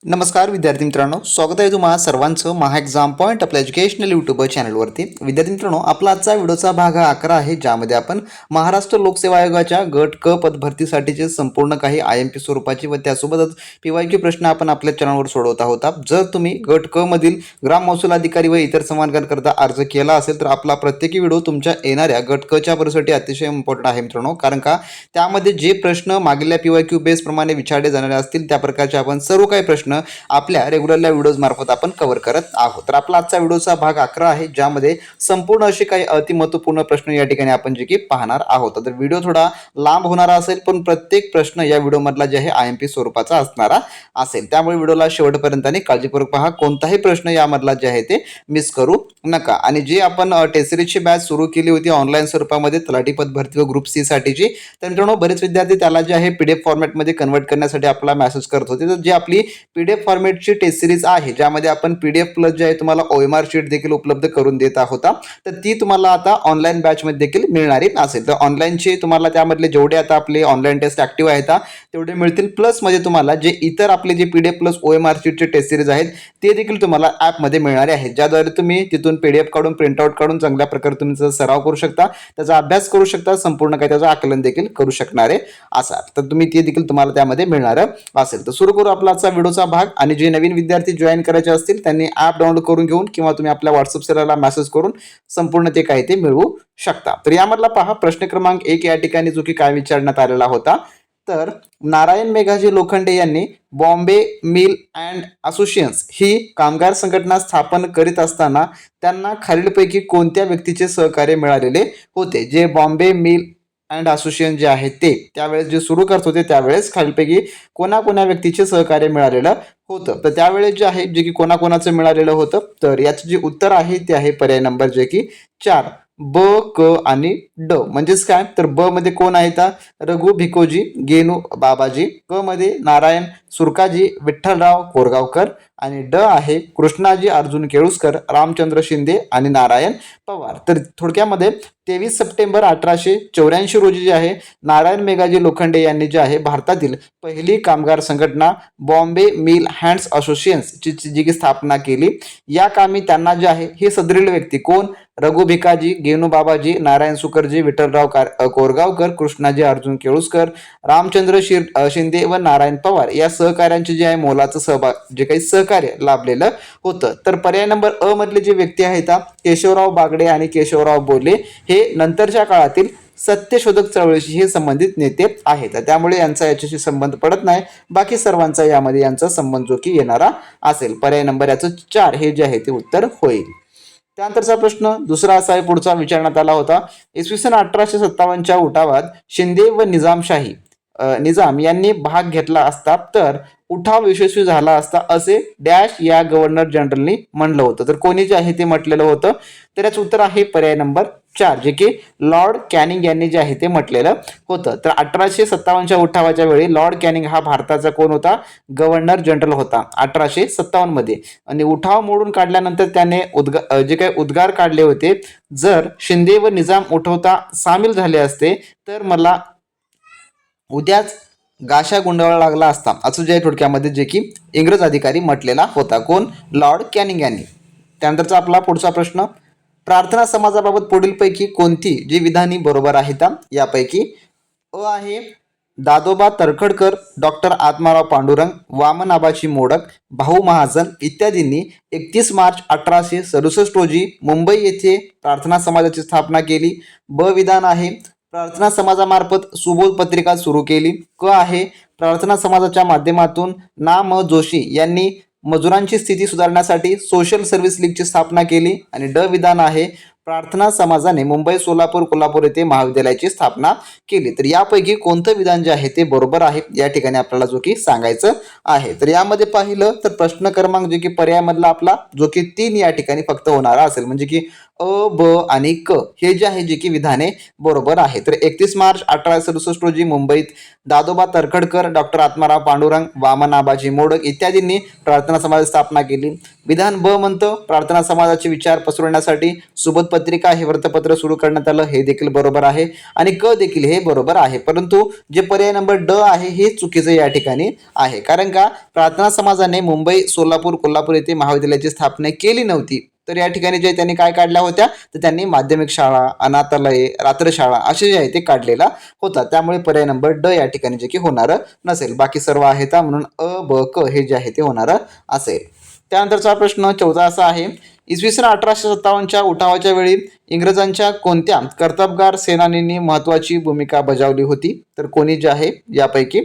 नमस्कार विद्यार्थी मित्रांनो, स्वागत आहे तुम्हा सर्वांचं महा एक्झाम पॉईंट आपल्या एज्युकेशनल यूट्यूब चॅनलवरती. विद्यार्थी मित्रांनो, आपला आजचा व्हिडिओचा भाग हा 11 आहे, ज्यामध्ये आपण महाराष्ट्र लोकसेवा आयोगाच्या गट क पद भरतीसाठीचे संपूर्ण काही IMP स्वरूपाची व त्यासोबतच PYQ प्रश्न आपण आपल्या चॅनलवर सोडवत आहोत. जर तुम्ही गट क मधील ग्राम महसूल अधिकारी व इतर संवर्गांकरता अर्ज केला असेल तर आपला प्रत्येकी व्हिडिओ तुमच्या येणाऱ्या गट क च्या परीक्षेसाठी अतिशय इम्पॉर्टंट आहे मित्रांनो, कारण का त्यामध्ये जे प्रश्न मागील PYQ बेस प्रमाणे विचारले जाणारे असतील त्या प्रकारचे आपण सर्व काही प्रश्न आपल्या रेग्युलरल्या व्हिडिओज मार्फत आपण कव्हर करत आहोत. तर आपला आजचा व्हिडिओचा भाग 11 आहे, ज्यामध्ये संपूर्ण असे काही अतिमहत्वपूर्ण प्रश्न या ठिकाणी आपण जे की पाहणार आहोत. तर व्हिडिओ थोडा लांब होणारा असेल, पण प्रत्येक प्रश्न या व्हिडिओमधला जे आहे IMP स्वरूपाचा असणारा असेल, त्यामुळे व्हिडिओला शेवटपर्यंत आणि काळजीपूर्वक पहा. कोणताही प्रश्न यामधला जे आहे ते मिस करू नका. आणि जे आपण टेस्ट सिरीजची बॅच सुरू केली होती ऑनलाईन स्वरूपामध्ये तलाठी पद भरती व ग्रुप सी साठीची, तर मित्रांनो बरेच विद्यार्थी त्याला जे आहे PDF फॉर्मॅटमध्ये कन्वर्ट करण्यासाठी आपला मेसेज करत होते. तर जे आपली PDF फॉर्मॅटची टेस्ट सिरीज आहे, ज्यामध्ये आपण PDF प्लस जे आहे तुम्हाला OMR शीट देखील उपलब्ध करून देत आहोत, तर ती तुम्हाला आता ऑनलाईन बॅचमध्ये देखील मिळणारी असेल. तर ऑनलाईनचे तुम्हाला त्यामधले जेवढे आता आपले ऑनलाईन टेस्ट ऍक्टिव्ह आहेत तेवढे मिळतील. प्लस मध्ये तुम्हाला जे इतर आपले जे PDF प्लस OMR शीटचे टेस्ट सिरीज आहेत ते देखील तुम्हाला ॲपमध्ये मिळणारे आहेत, ज्याद्वारे तुम्ही तिथून PDF काढून प्रिंटआउट काढून चांगल्या प्रकारे तुमचा सराव करू शकता, त्याचा अभ्यास करू शकता, संपूर्ण काही त्याचं आकलन देखील करू शकणारे असाल. तर तुम्ही ते देखील तुम्हाला त्यामध्ये मिळणार असेल. तर सुरू करू आपला आजचा व्हिडिओचा भाग. आणि जे नवीन विद्यार्थी जॉईन करायचे असतील त्यांनी ॲप डाउनलोड करून घेऊन किंवा तुम्ही आपल्या व्हॉट्सअप सेलरला मेसेज करून संपूर्ण ते काय ते मिळवू शकता. तर यामधला पहा प्रश्न क्रमांक 1 या ठिकाणी जो की काय विचारण्यात आलेला होता, तर नारायण मेघाजी लोखंडे यांनी बॉम्बे मिल अँड असोसिएशन्स ही कामगार संघटना स्थापन करीत असताना त्यांना खालीलपैकी कोणत्या व्यक्तीचे सहकार्य मिळालेले होते? जे बॉम्बे मिल अँड असोसिएशन जे आहे ते त्यावेळेस जे सुरू करत होते त्यावेळेस खालीलपैकी कोणा व्यक्तीचे सहकार्य मिळालेलं होतं? तर त्यावेळेस जे आहे जे की कोणाकोणाचं मिळालेलं होतं, तर याचं जे उत्तर आहे ते आहे पर्याय नंबर जे की 4 ब, क आणि ड. म्हणजेच काय, तर ब मध्ये कोण आहेत? रघु भिकोजी गेनू बाबाजी. क मध्ये नारायण सुरकाजी विठ्ठलराव कोरगावकर. आणि ड आहे कृष्णाजी अर्जुन केळुसकर, रामचंद्र शिंदे आणि नारायण पवार. तर थोडक्यामध्ये 23 सप्टेंबर 1884 रोजी जे आहे नारायण मेघाजी लोखंडे यांनी जे आहे भारतातील पहिली कामगार संघटना बॉम्बे मिल हँड्स असोसिएशन्सची जी की स्थापना केली. या कामी त्यांना जे आहे हे सदरील व्यक्ती कोण? रघु भिकाजी गेनू बाबाजी, नारायण सुकरजी विठ्ठलराव कोरगावकर, कृष्णाजी अर्जुन केळुसकर, रामचंद्र शिंदे व नारायण पवार या सहकार्यांचे जे आहे मोलाचं सहभाग जे काही सहकार्य लाभलेलं होतं. तर पर्याय नंबर अ मधले जे व्यक्ती आहेत केशवराव बागडे आणि केशवराव बोले हे नंतरच्या काळातील सत्यशोधक चळवळीशी हे संबंधित नेते आहेत. त्यामुळे यांचा याच्याशी संबंध पडत नाही, बाकी सर्वांचा यामध्ये यांचा संबंध जो की येणारा असेल. पर्याय नंबर याचं 4 हे जे आहे ते उत्तर होईल. त्यानंतरचा प्रश्न दुसरा असा आहे, पुढचा विचारण्यात आला होता. इसवी सन 1857च्या उठावात शिंदे व निजाम यांनी भाग घेतला असता तर उठाव यशस्वी झाला असता असे डॅश या गव्हर्नर जनरलनी म्हणलं होतं. तर कोणी जे आहे ते म्हटलेलं होतं? तर याचं उत्तर आहे पर्याय नंबर 4 जे की लॉर्ड कॅनिंग यांनी जे आहे ते म्हटलेलं होतं. तर 1857च्या उठावाच्या वेळी लॉर्ड कॅनिंग हा भारताचा कोण होता? गव्हर्नर जनरल होता 1857 मध्ये. आणि उठाव मोडून काढल्यानंतर त्याने जे काही उद्गार काढले होते, जर शिंदे व निजाम उठवता सामील झाले असते तर मला उद्याच गाशा गुंडाळा लागला असता, असं जे थोडक्यामध्ये जे की इंग्रज अधिकारी म्हटलेला होता. कोण? लॉर्ड कॅनिंग यांनी. त्यानंतरचा आपला पुढचा प्रश्न, प्रार्थना समाजाबाबत पुढीलपैकी कोणती जी विधानी बरोबर आहेत? यापैकी अ आहे दादोबा तरखडकर, डॉक्टर आत्माराव पांडुरंग, वामन आबाची मोडक, भाऊ महाजन इत्यादींनी 31 मार्च 1867 रोजी मुंबई येथे प्रार्थना समाजाची स्थापना केली. ब विधान आहे प्रार्थना समाजामार्फत सुबोध पत्रिका सुरू केली. क आहे प्रार्थना समाजाच्या माध्यमातून ना म जोशी यांनी मजुरांची स्थिती सुधारण्यासाठी सोशल सर्व्हिस लीगची स्थापना केली. आणि ड विधान आहे प्रार्थना समाजाने मुंबई, सोलापूर, कोल्हापूर येथे महाविद्यालयाची स्थापना केली. तर यापैकी कोणतं विधान जे आहे ते बरोबर आहे या ठिकाणी आपल्याला जो की सांगायचं आहे. तर यामध्ये पाहिलं तर प्रश्न क्रमांक जे की पर्यायामधला आपला जो की 3 या ठिकाणी फक्त होणारा असेल, म्हणजे की ब आणि क हे जे आहे जे की विधाने बरोबर आहे. तर 31 मार्च 1867 रोजी मुंबईत दादोबा तरखडकर, डॉक्टर आत्माराव पांडुरंग, वामन आबाजी मोडक इत्यादींनी प्रार्थना समाजाची स्थापना केली. विधान ब म्हणतं प्रार्थना समाजाचे विचार पसरवण्यासाठी सुबोध पत्रिका हे वृत्तपत्र सुरू करण्यात आलं, हे देखील बरोबर आहे. आणि क देखील हे बरोबर आहे. परंतु जे पर्याय नंबर ड आहे हे चुकीचं या ठिकाणी आहे. कारण का प्रार्थना समाजाने मुंबई, सोलापूर, कोल्हापूर येथे महाविद्यालयाची स्थापना केली नव्हती. तर या ठिकाणी जे त्यांनी काय काढल्या होत्या तर त्यांनी माध्यमिक शाळा, अनाथालये, रात्रशाळा असे जे आहे ते काढलेला होता. त्यामुळे पर्याय नंबर ड या ठिकाणी जे की होणारं नसेल. बाकी सर्व आहेत म्हणून ब क हे जे आहे ते होणारं असेल. त्यानंतरचा प्रश्न 14 असा आहे, इसवी सन 1857च्या उठावाच्या वेळी इंग्रजांच्या कोणत्या कर्तबगार सेनानींनी महत्वाची भूमिका बजावली होती? तर कोणी जे आहे यापैकी?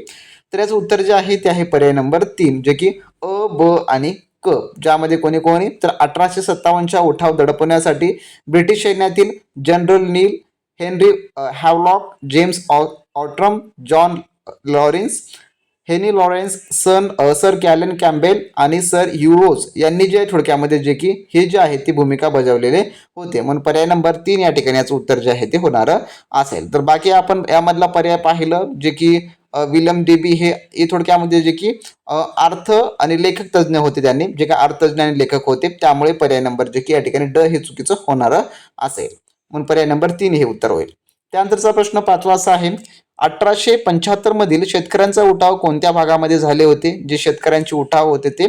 तर याचं उत्तर जे आहे ते आहे पर्याय नंबर 3 जे की ब आणि क. ज्यामध्ये कोणी कोणी तर 1857च्या उठाव दडपण्यासाठी ब्रिटिश सैन्यातील general Neill, Henry Havelock, James Outram, John Lawrence, Henry Lawrence, sir Colin Campbell आणि सर ह्युरोज यांनी जे थोडक्यामध्ये जे की हे जे आहे ती भूमिका बजावलेले होते. म्हणून पर्याय नंबर 3 या ठिकाणी याचं उत्तर जे आहे ते होणारं असेल. तर बाकी आपण यामधला पर्याय पाहिलं जे की विल्यम डेबी हे थोडक्यामध्ये जे की अर्थ आणि लेखक तज्ज्ञ होते. त्यांनी जे काय अर्थतज्ज्ञ आणि लेखक होते, त्यामुळे पर्याय नंबर जे की या ठिकाणी ड हे चुकीचं होणारं असेल. म्हणून पर्याय नंबर 3 हे उत्तर होईल. त्यानंतरचा प्रश्न 5वा असा आहे, 1875 मधील शेतकऱ्यांचा उठाव कोणत्या भागामध्ये झाले होते? जे शेतकऱ्यांचे उठाव होते ते.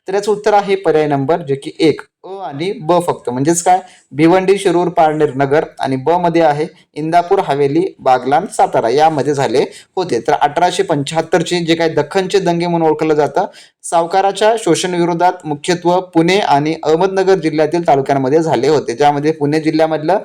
तर याचं उत्तर आहे पर्याय नंबर जे की 1 आणि ब फक्त. म्हणजेच काय भिवंडी, शिरूर, पारनेर, नगर आणि ब मध्ये आहे इंदापूर, हवेली, बागलाण, सातारा यामध्ये झाले होते. तर 1875चे जे काही दख्खनचे दंगे म्हणून ओळखलं जातं, सावकाराच्या शोषण विरोधात मुख्यत्वे पुणे आणि अहमदनगर जिल्ह्यातील तालुक्यांमध्ये झाले होते. ज्यामध्ये पुणे जिल्ह्यामधलं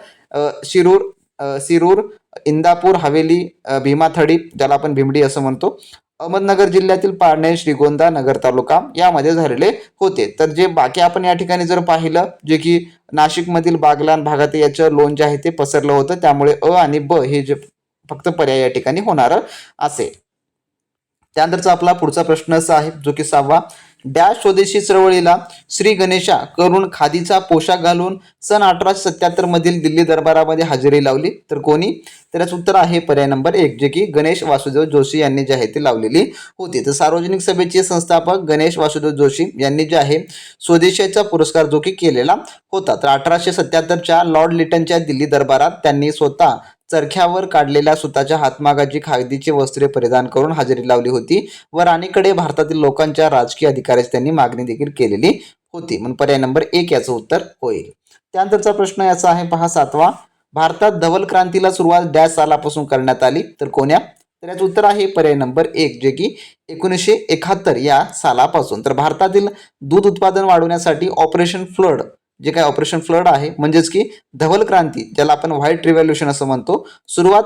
शिरूर, इंदापूर, हवेली, भीमाथडी ज्याला आपण भिमडी असं म्हणतो, अहमदनगर जिल्ह्यातील पारनेर, श्रीगोंदा, नगर तालुका यामध्ये झालेले होते. तर जे बाकी आपण या ठिकाणी जर पाहिलं जे की नाशिकमधील बागलाण भागात याचं लोण जे आहे ते पसरलं होतं. त्यामुळे आणि ब हे जे फक्त पर्याय या ठिकाणी होणार असेल. त्यानंतरचा आपला पुढचा प्रश्न असा आहे जो की 6वा, डॅश स्वदेशी चळवळीला श्री गणेशा करून खादीचा पोशाख घालून सन 1877 मधील दिल्ली दरबारामध्ये हजेरी लावली? तर कोणी? तर याचं उत्तर आहे पर्याय नंबर 1 जे की गणेश वासुदेव जोशी यांनी जे आहे ते लावलेली होती. तर सार्वजनिक सभेचे संस्थापक गणेश वासुदेव जोशी यांनी जे आहे स्वदेशीचा पुरस्कार जो की केलेला होता. तर 1877च्या लॉर्ड लिटनच्या दिल्ली दरबारात त्यांनी स्वतः चरख्यावर काढलेल्या सुताच्या हातमागाची खादीची वस्त्रे परिधान करून हजेरी लावली होती व राणीकडे भारतातील लोकांच्या राजकीय अधिकाराची त्यांनी मागणी देखील केलेली होती. म्हणून पर्याय नंबर 1 याचं उत्तर होईल. त्यानंतरचा प्रश्न याचा आहे पहा 7वा, भारतात धवल क्रांतीला सुरुवात डॅश सालापासून करण्यात आली? तर कोण्या? तर याचं उत्तर आहे पर्याय नंबर 1 जे की 1971 या सालापासून. तर भारतातील दूध उत्पादन वाढवण्यासाठी ऑपरेशन फ्लड जे काय ऑपरेशन फ्लड आहे म्हणजेच की धवल क्रांती ज्याला आपण व्हाईट रिव्हॉल्युशन असं म्हणतो, सुरुवात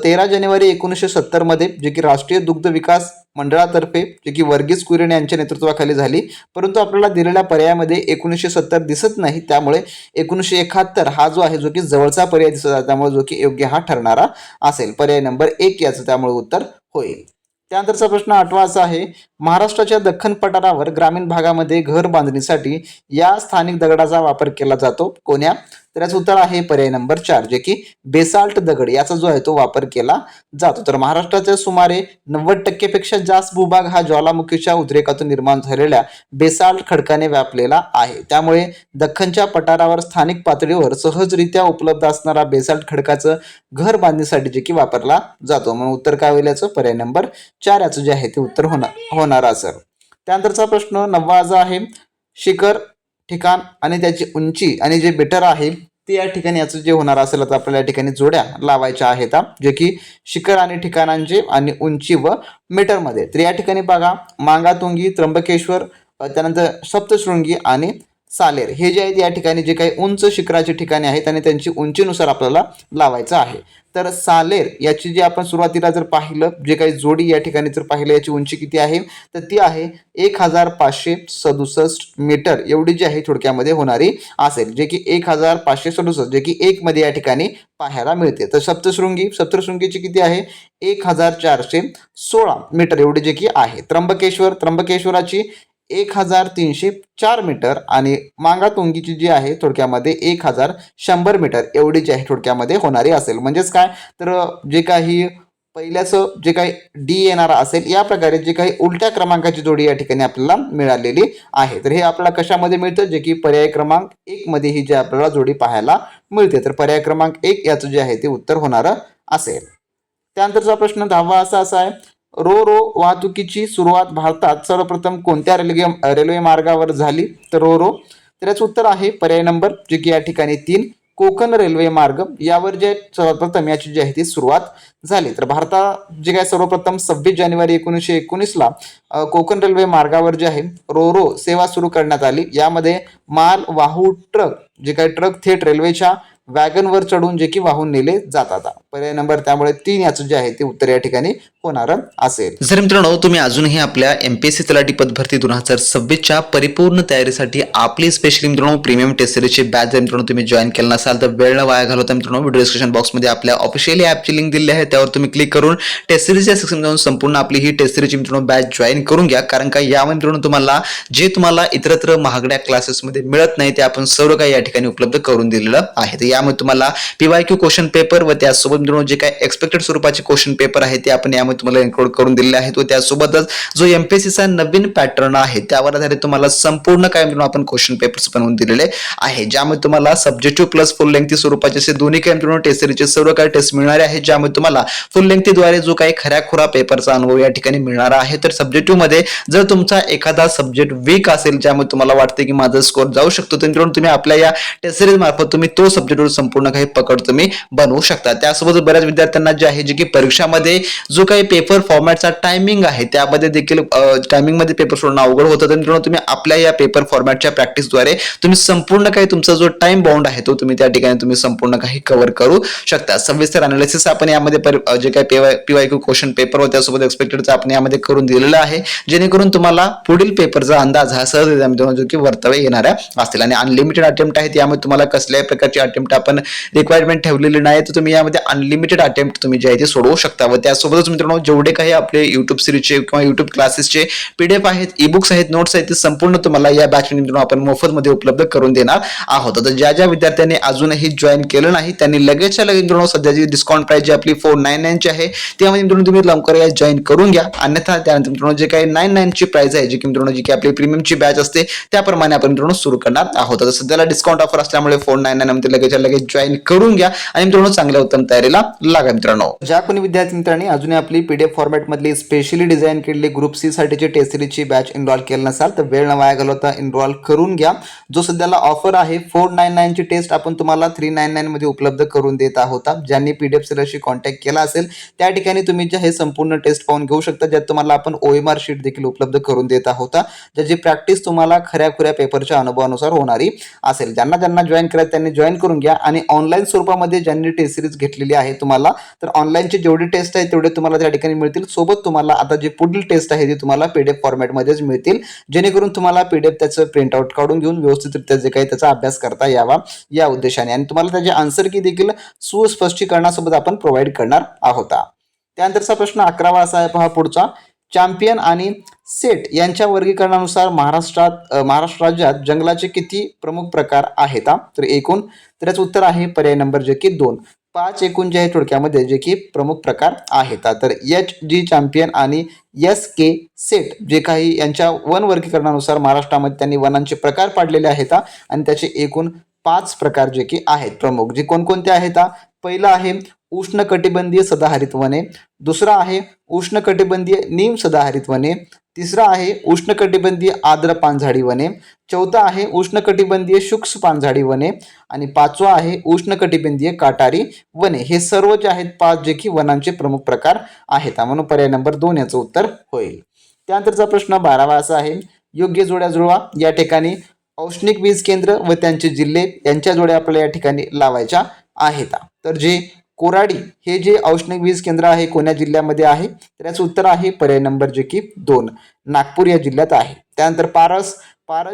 13 जानेवारी 1970 मध्ये जे की राष्ट्रीय दुग्ध विकास मंडळातर्फे जे की वर्गीस कुरियन यांच्या नेतृत्वाखाली झाली. परंतु आपल्याला दिलेल्या पर्यायामध्ये 1970 दिसत नाही, त्यामुळे 1971 हा जो आहे जो की जवळचा पर्याय दिसत आहे, त्यामुळे जो की योग्य हा ठरणारा असेल. पर्याय नंबर 1 याचं त्यामुळे उत्तर होईल. त्यानंतरचा प्रश्न 8वा असा आहे, महाराष्ट्राच्या दख्खन पठारावर ग्रामीण भागामध्ये घर बांधणीसाठी या स्थानिक दगडाचा वापर केला जातो. कोण्या? तर याचं उत्तर आहे पर्याय नंबर 4 जे की बेसाल्ट दगड याचा जो आहे तो वापर केला जातो. तर महाराष्ट्राच्या सुमारे 90% पेक्षा जास्त भूभाग हा ज्वालामुखीच्या उद्रेकातून निर्माण झालेल्या बेसाल्ट खडकाने व्यापलेला आहे. त्यामुळे दख्खनच्या पठारावर स्थानिक पातळीवर सहजरित्या उपलब्ध असणारा बेसाल्ट खडकाचं घर बांधणीसाठी जे की वापरला जातो. म्हणून उत्तर काय होईल याचं? पर्याय नंबर 4 याचं जे आहे ते उत्तर होणार असेल. त्यानंतरचा प्रश्न 9वा आहे, शिखर, ठिकाण आणि त्याची उंची आणि जे बेटर आहे ते या ठिकाणी याचं जे होणार असेल तर आपल्याला या ठिकाणी जोड्या लावायच्या आहेत जे की शिखर आणि ठिकाणांचे आणि उंची व मीटरमध्ये. तर या ठिकाणी बघा मांगातुंगी, त्र्यंबकेश्वर, त्यानंतर सप्तशृंगी आणि सालेर हे जे आहेत या ठिकाणी जे काही उंच शिखराचे ठिकाणे आहेत आणि त्यांची उंचीनुसार आपल्याला लावायचं आहे. तर सालेर याची जी आपण सुरुवातीला जर पाहिलं जे काही जोडी या ठिकाणी जर पाहिलं याची उंची किती आहे तर ती आहे 1567 मीटर एवढी जी आहे थोडक्यामध्ये होणारी असेल, जे की 1567 जे की 1 मध्ये या ठिकाणी पाहायला मिळते. तर सप्तशृंगीची किती आहे 1416 मीटर एवढी जे की आहे. त्र्यंबकेश्वराची 1304 मीटर आणि मांगातुंगीची जी आहे थोडक्यामध्ये 1100 मीटर एवढी जी आहे थोडक्यामध्ये होणारी असेल. म्हणजेच काय तर जे काही पहिल्याचं जे काही डी येणारा असेल या प्रकारे जे काही उलट्या क्रमांकाची जोडी या ठिकाणी आपल्याला मिळालेली आहे. तर हे आपल्याला कशामध्ये मिळतं जे की पर्याय क्रमांक 1 मध्ये ही जी आपल्याला जोडी पाहायला मिळते. तर पर्याय क्रमांक 1 याचं जे आहे ते उत्तर होणारं असेल. त्यानंतरचा प्रश्न 10वा असा आहे, रो रो वाहतुकीची सुरुवात भारतात सर्वप्रथम कोणत्या रेल्वे मार्गावर झाली? तर रो रो. तर याचं उत्तर आहे पर्याय नंबर जे की या ठिकाणी 3 कोकण रेल्वे मार्ग यावर जे सर्वप्रथम याची जी आहे ती सुरुवात झाली. तर भारतात जे काय सर्वप्रथम 26 जानेवारी 1919ला कोकण रेल्वे मार्गावर जे आहे रो रो सेवा सुरू करण्यात आली. यामध्ये माल वाहू ट्रक जे काही ट्रक थेट रेल्वेच्या वॅगनवर चढून जे की वाहून नेले जातात. पर्याय नंबर त्यामुळे 3 याचं जे आहे ते उत्तर या ठिकाणी होणार असेल. जर मित्रांनो तुम्ही अजूनही आपल्या एमपीएससी तलाठी पद भरती 2026च्या परिपूर्ण तयारीसाठी आपली स्पेशली मित्रांनो प्रीमियम टेस्ट सिरीजची बॅच जर मित्रांनो तुम्ही जॉईन केला नसाल तर वेळ न वाया घालवता मित्रांनो व्हिडिओ डिस्क्रिप्शन बॉक्समध्ये आपल्या ऑफिशियली ॲपची लिंक दिली आहे, त्यावर तुम्ही क्लिक करून टेस्ट सिरीजच्या सेक्शन जाऊन संपूर्ण आपली ही टेस्ट सिरीजची मित्रांनो बॅच जॉईन करून घ्या. कारण का यामध्ये मित्रांनो तुम्हाला जे तुम्हाला इतरत्र महागड्या क्लासेसमध्ये मिळत नाही ते आपण सर्व काही या ठिकाणी उपलब्ध करून दिलेलं आहे. तर यामध्ये तुम्हाला पीवायक्यू क्वेश्चन पेपर व त्यासोबत मित्रांनो जे काही एक्सपेक्टेड स्वरूपाचे क्वेश्चन पेपर आहे ते आपण यामध्ये तुम्हाला इन्क्लूड करून दिलेले आहेत व त्यासोबतच जो एमपीएससीचा नवीन पॅटर्न आहे त्यावर आधारित तुम्हाला संपूर्ण काय मित्रांनो आपण क्वेश्चन पेपर्स बनवून दिलेले आहे, ज्यामध्ये तुम्हाला सब्जेक्टिव्ह प्लस फुल लेंथी स्वरूपाचे असे दोन्ही काही मित्रांनो टेस्ट सिरीजचे सर्व काही टेस्ट मिळणारे आहेत, ज्यामध्ये तुम्हाला फुल लेंथीद्वारे जो काही खऱ्याखुरा पेपरचा अनुभव या ठिकाणी मिळणार आहे. तर सब्जेक्टिव्ह मध्ये जर तुमचा एखादा सब्जेक्ट वीक असेल ज्यामध्ये तुम्हाला वाटते की माझा स्कोर जाऊ शकतो तर मित्रांनो तुम्ही आपल्या या टेस्ट सिरीज मार्फत तुम्ही तो सब्जेक्टवर संपूर्ण काही पकड तुम्ही बनवू शकता. त्यासोबत बऱ्याच विद्यार्थ्यांना जे आहे जे की परीक्षामध्ये जो काही पेपर फॉर्मॅटचा टायमिंग आहे त्यामध्ये देखील टायमिंग मध्ये पेपर सोडणं अवघड होतं. तर मित्रांनो तुम्ही आपल्या या पेपर फॉर्मॅटच्या प्रॅक्टिसद्वारे तुम्ही संपूर्ण काही तुमचा जो टाइम बाउंड आहे तो तुम्ही त्या ठिकाणी तुम्ही संपूर्ण काही कव्हर करू शकता. सविस्तर अनालिसिस आपण यामध्ये जे काही पीवायक्यू क्वेश्चन पेपर व त्यासोबत एक्सपेक्टेडचा आपण यामध्ये करून दिलेला आहे, जेणेकरून तुम्हाला पुढील पेपरचा अंदाज हा सहजरित्या जो की वर्तव्य येणाऱ्या असतील. आणि अनलिमिटेड अटेम्प्ट आहेत, यामध्ये तुम्हाला कसल्याही प्रकारची अटेम्प्ट आपण रिक्वायरमेंट ठेवलेली नाही, तर तुम्ही यामध्ये अनलिमिटेड अटेम्प्ट तुम्ही जे आहे ते सोडवू शकता. व त्यासोबतच मित्रांनो जेवढे काही आपले युट्यूब सिरीजचे किंवा युट्यूब क्लासेसचे पीडीएफ आहेत, ईबुक्स आहेत, नोट्स आहेत, ते संपूर्ण तुम्हाला या बॅच मित्रांनो आपण मोफत मध्ये उपलब्ध करून देणार आहोत. तर ज्या ज्या विद्यार्थ्यांनी अजूनही जॉईन केलं नाही त्यांनी लगेचच्या लगेच मित्रांनो सध्याची डिस्काउंट प्राइस जी आपली 499 ची आहे त्यामध्ये मित्रांनो तुम्ही लवकर या जॉईन करून घ्या. अन्यथा त्यानंतर मित्रांनो जे काही 99 ची प्राइस आहे जी की मित्रांनो जी की आपली प्रीमियमची बॅच असते त्याप्रमाणे आपण मित्रांनो सुरू करणार आहोत. तर सध्याला डिस्काउंट ऑफर असल्यामुळे 499 मध्ये लगेचच्या लगेच जॉईन करून घ्या आणि मित्रांनो चांगल्या उत्तम तयारीला लागा. मित्रांनो ज्या कोणी विद्यार्थी मित्रांनी अजून आपली पीडीएफ फॉर्मॅट मधली स्पेशली डिझाईन केलेली ग्रुप सी साठीची टेस्ट सिरीजची बॅच इनरोल केली नसाल तर वेळ न वाया घालवता इनरोल करून घ्या. जो सध्याला ऑफर आहे 499 ची टेस्ट आपण तुम्हाला 399 मध्ये उपलब्ध करून देत आहोत. ज्यांनी पीडीएफ सिरीजशी कॉन्टॅक्ट केला असेल त्या ठिकाणी तुम्ही जे हे संपूर्ण टेस्ट पाहून घेऊ शकता, ज्यात तुम्हाला आपण ओएमआर शीट देखील उपलब्ध करून देत आहोत, ज्याची प्रॅक्टिस तुम्हाला खऱ्याखुऱ्या पेपरच्या अनुभवानुसार होणारी असेल. ज्यांना जॉईन करायचं त्यांनी जॉईन करून घ्या. आणि ऑनलाईन स्वरूपामध्ये ज्यांनी टेस्ट सिरीज घेतलेली आहे तुम्हाला तर ऑनलाईनचे जेवढे टेस्ट आहे तेवढे तुम्हाला त्या ठिकाणी मिळतील. सोबत तुम्हाला आता जे पुढील टेस्ट आहे ते तुम्हाला पीडीएफ फॉर्मॅटमध्येच मिळतील, जेणेकरून तुम्हाला पीडीएफ त्याचं प्रिंटआउट काढून घेऊन व्यवस्थितरित्या जे काही त्याचा अभ्यास करता यावा या उद्देशाने. आणि तुम्हाला त्याचे आन्सर की देखील सुस्पष्टीकरणासोबत आपण प्रोव्हाइड करणार आहोत. त्यानंतरचा प्रश्न 11वा असा आहे पहा पुढचा, चॅम्पियन आणि सेट यांच्या वर्गीकरणानुसार महाराष्ट्र राज्यात जंगलाचे किती प्रमुख प्रकार आहेत? तर एकूण. तर याचं उत्तर आहे पर्याय नंबर जे की 2. 5 एकूण जे आहे थोडक्यामध्ये जे की प्रमुख प्रकार आहेत. तर एच जी चॅम्पियन आणि एस के सेट जे काही यांच्या वन वर्गीकरणानुसार महाराष्ट्रामध्ये त्यांनी वनांचे प्रकार पाडलेले आहेत आणि त्याचे एकूण 5 प्रकार जे की आहेत प्रमुख, जे कोणकोणते आहेत? पहिला आहे उष्णकटिबंधीय सदाहरित वने, दुसरा आहे उष्णकटिबंधीय निम सदाहरित वने, तिसरा आहे उष्णकटिबंधीय आर्द्र पानझाडी वने, चौथा आहे उष्णकटिबंधीय शुष्क पानझाडी वने आणि पाचवा आहे उष्णकटिबंधीय काटारी वने. हे सर्व जे आहेत 5 जे की वनांचे प्रमुख प्रकार आहेत, म्हणून पर्याय नंबर 2 याचं उत्तर होईल. त्यानंतरचा प्रश्न 12वा असा आहे, योग्य जोड्या जुळवा. या ठिकाणी औष्णिक वीज केंद्र व त्यांचे जिल्हे यांच्या जोड्या आपल्याला या ठिकाणी लावायच्या आहेत. तर जे कोराडी हे जे औष्णिक वीज केंद्र आहे कोण्या जिल्ह्यामध्ये आहे? तर याचं उत्तर आहे पर्याय नंबर जे की 2, नागपूर या जिल्ह्यात आहे. त्यानंतर पारस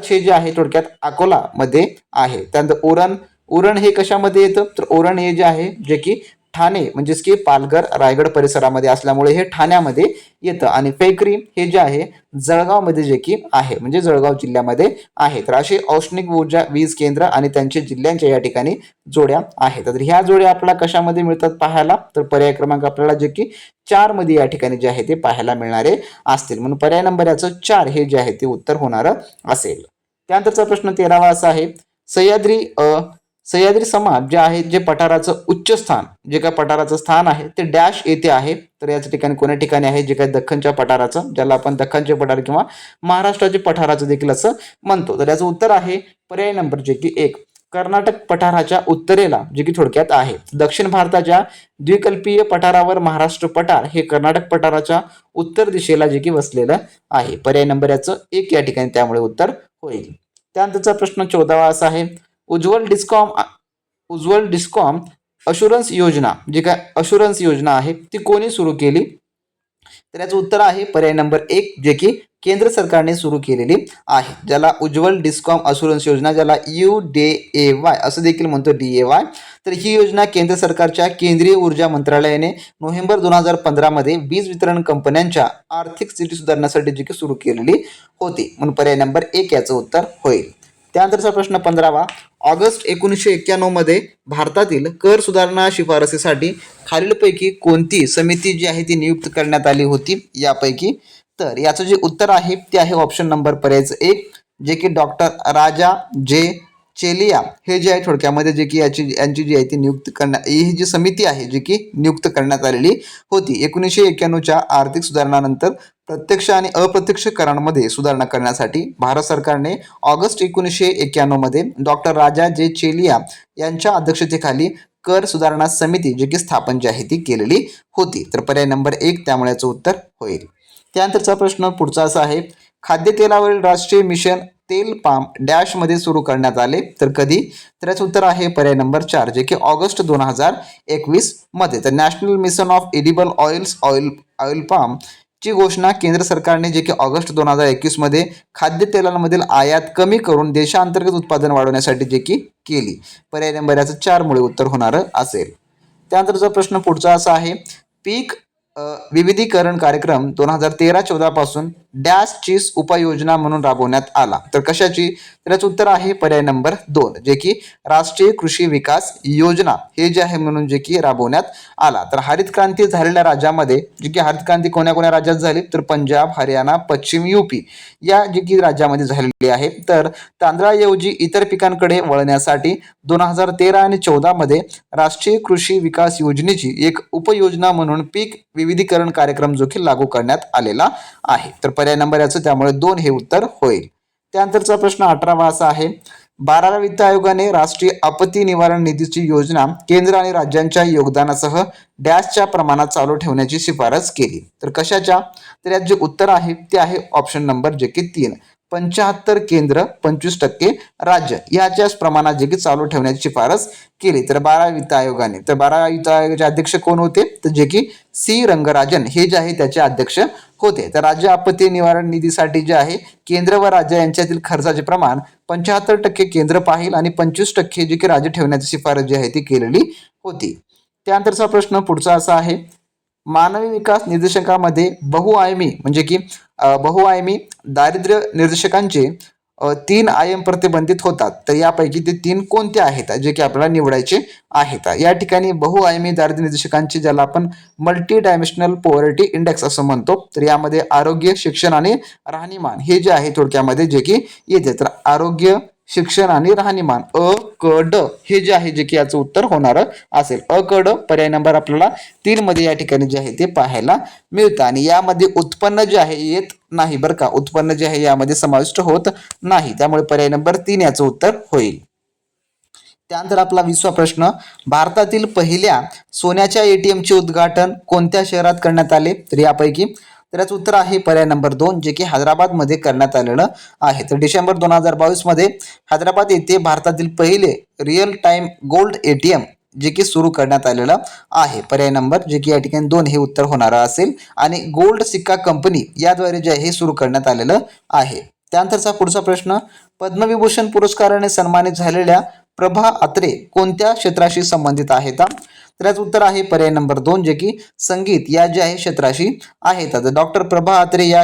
हे जे आहे थोडक्यात अकोला मध्ये आहे. त्यानंतर उरण हे कशामध्ये येतं? तर उरण हे जे आहे जे की ठाणे म्हणजेच की पालघर रायगड परिसरामध्ये असल्यामुळे हे ठाण्यामध्ये येतं आणि फॅक्टरी हे जे आहे जळगावमध्ये जे की आहे म्हणजे जळगाव जिल्ह्यामध्ये आहे. तर असे औष्णिक ऊर्जा वीज केंद्र आणि त्यांचे जिल्ह्यांच्या या ठिकाणी जोड्या आहेत. तर ह्या जोड्या आपल्याला कशामध्ये मिळतात पाहायला, तर पर्याय क्रमांक आपल्याला जे की 4 मध्ये या ठिकाणी जे आहे ते पाहायला मिळणारे असतील. म्हणून पर्याय नंबर याचं 4 हे जे आहे ते उत्तर होणार असेल. त्यानंतरचा प्रश्न 13वा असा आहे, सह्याद्री समाज जे आहे जे पठाराचं उच्च स्थान जे काय पठाराचं स्थान आहे ते डॅश येथे आहे. तर याच ठिकाणी कोण्या ठिकाणी आहे, जे काय दख्खनच्या पठाराचं ज्याला आपण दख्खनचे पठार किंवा महाराष्ट्राचे पठाराचं देखील असं म्हणतो. तर याचं उत्तर आहे पर्याय नंबर जे की 1 कर्नाटक पठाराच्या उत्तरेला जे की थोडक्यात आहे. दक्षिण भारताच्या द्विकल्पीय पठारावर महाराष्ट्र पठार हे कर्नाटक पठाराच्या उत्तर दिशेला जे की वसलेलं आहे. पर्याय नंबर याचं 1 या ठिकाणी त्यामुळे उत्तर होईल. त्यानंतरचा प्रश्न 14वा असा आहे, उज्ज्वल डिस्कॉम अशुरन्स योजना जी काय अशुरन्स योजना आहे ती कोणी सुरू केली, तर याचं उत्तर आहे पर्याय नंबर 1 जे की केंद्र सरकारने सुरू केलेली आहे, ज्याला उज्ज्वल डिस्कॉम अशुरन्स योजना ज्याला UDAY असं देखील म्हणतो DAY. तर ही योजना केंद्र सरकारच्या केंद्रीय ऊर्जा मंत्रालयाने नोव्हेंबर 2015 मध्ये वीज वितरण कंपन्यांच्या आर्थिक स्थिती सुधारण्यासाठी जी की सुरू केलेली होती. म्हणून पर्याय नंबर 1 याचं उत्तर होईल. त्यानंतरचा प्रश्न 15वा, ऑगस्ट 1991 मध्ये भारतातील कर सुधारणा शिफारसीसाठी खालीलपैकी कोणती समिती जी आहे ती नियुक्त करण्यात आली होती यापैकी, तर याचं जे उत्तर आहे ते आहे ऑप्शन नंबर पर्यायचं 1 जे की डॉक्टर राजा जे चेलिया हे जे आहे थोडक्यामध्ये जे की यांची जी आहे ती नियुक्त करण्यात ही जी समिती आहे जी की नियुक्त करण्यात आलेली होती. 1991च्या आर्थिक सुधारणानंतर प्रत्यक्ष आणि अप्रत्यक्ष करांमध्ये सुधारणा करण्यासाठी भारत सरकारने ऑगस्ट 1991 मध्ये डॉक्टर राजा जे चेलिया यांच्या अध्यक्षतेखाली कर सुधारणा समिती जी की स्थापन जी आहे ती केलेली होती. तर पर्याय नंबर 1 त्यामुळे याचं उत्तर होईल. त्यानंतरचा प्रश्न पुढचा असा आहे, खाद्यतेलावरील राष्ट्रीय मिशन तेल पाम डॅश मध्ये सुरू करण्यात आले, तर कधी, तर याचं उत्तर आहे पर्याय नंबर 4 जे की ऑगस्ट 2021 मध्ये. तर national mission of edible oil palm ची घोषणा केंद्र सरकारने जे की ऑगस्ट 2021 मध्ये खाद्यतेलांमधील आयात कमी करून देशांतर्गत उत्पादन वाढवण्यासाठी जे की केली. पर्याय नंबर याचं 4 मुळे उत्तर होणार असेल. त्यानंतरचा प्रश्न पुढचा असा आहे, पीक विविधीकरण कार्यक्रम 2013-14 पासून डॅशची उपाययोजना म्हणून राबवण्यात आला, तर कशाची, तर याचं उत्तर आहे पर्याय नंबर 2 जे की राष्ट्रीय कृषी विकास योजना हे जे आहे म्हणून जे की राबवण्यात आला. तर हरित क्रांती झालेल्या राज्यामध्ये जी की हरित क्रांती कोण्या कोण्या राज्यात झाली, तर पंजाब, हरियाणा, पश्चिम UP या जी की राज्यामध्ये झालेली आहे. तर तांदळाऐवजी इतर पिकांकडे वळण्यासाठी 2013 आणि 14 मध्ये राष्ट्रीय कृषी विकास योजनेची एक उपयोजना म्हणून पीक विविधीकरण कार्यक्रम जो की लागू करण्यात आलेला आहे. तर पर्याय नंबर याचं त्यामुळे 2 हे उत्तर होईल. त्यानंतरचा प्रश्न 18वा असा आहे, 12व्या वित्त आयोगाने राष्ट्रीय आपत्ती निवारण निधीची योजना केंद्र आणि राज्यांच्या योगदानासह डॅशच्या प्रमाणात चालू ठेवण्याची शिफारस केली, तर कशाच्या, तर यात जे उत्तर आहे ते आहे ऑप्शन नंबर जे की 3 75 केंद्र 25% राज्य याच्याच प्रमाणात जे की चालू ठेवण्याची शिफारस केली. तर 12व्या वित्त आयोगाने, तर 12व्या वित्त आयोगाचे अध्यक्ष कोण होते, तर जे की C रंगराजन हे जे आहे त्याचे अध्यक्ष होते. तर राज्य आपत्ती निवारण निधीसाठी जे आहे केंद्र व राज्य यांच्यातील खर्चाचे प्रमाण 75% केंद्र पाहिल आणि 25% जे की राज्य ठेवण्याची शिफारस जी आहे ती केलेली होती. त्यानंतरचा प्रश्न पुढचा असा आहे, मानवी विकास निर्देशकामध्ये बहुआयामी म्हणजे की बहुआयामी दारिद्र्य निर्देशकांचे 3 आयाम प्रतिबंधित होतात, तर यापैकी ते 3 कोणते आहेत जे की आपल्याला निवडायचे आहेत. या ठिकाणी बहुआयामी दारिद्र्य निर्देशकांचे ज्याला आपण मल्टी डायमेन्शनल पॉवर्टी इंडेक्स असं म्हणतो, तर यामध्ये आरोग्य, शिक्षण आणि राहणीमान हे जे आहे थोडक्यामध्ये जे की येते. तर आरोग्य, शिक्षण आणि राहणीमान क ड हे जे आहे जे की याचं उत्तर होणार असेल. क ड पर्याय नंबर आपल्याला 3 मध्ये या ठिकाणी जे आहे ते पाहायला मिळतं आणि यामध्ये उत्पन्न जे आहे येत नाही बरं का, उत्पन्न जे आहे यामध्ये समाविष्ट होत नाही, त्यामुळे पर्याय नंबर 3 याचं उत्तर होईल. त्यानंतर आपला 20वा प्रश्न, भारतातील पहिल्या सोन्याच्या ATM चे उद्घाटन कोणत्या शहरात करण्यात आले, तर यापैकी, तर याचं उत्तर आहे पर्याय नंबर 2 जे की हैदराबादमध्ये करण्यात आलेलं आहे. तर डिसेंबर 2022 मध्ये हैदराबाद येथे भारतातील पहिले रिअल टाइम गोल्ड ATM जे की सुरू करण्यात आलेलं आहे. पर्याय नंबर जे की या ठिकाणी 2 हे उत्तर होणार असेल आणि गोल्ड सिक्का कंपनी याद्वारे जे आहे सुरू करण्यात आलेलं आहे. त्यानंतरचा पुढचा प्रश्न, पद्मविभूषण पुरस्काराने सन्मानित झालेल्या प्रभा अत्रे कोणत्या क्षेत्राशी संबंधित आहेत, तर याचं उत्तर आहे पर्याय नंबर 2 जे की संगीत या जे आहे क्षेत्राशी आहेत. आता डॉक्टर प्रभा अत्रे या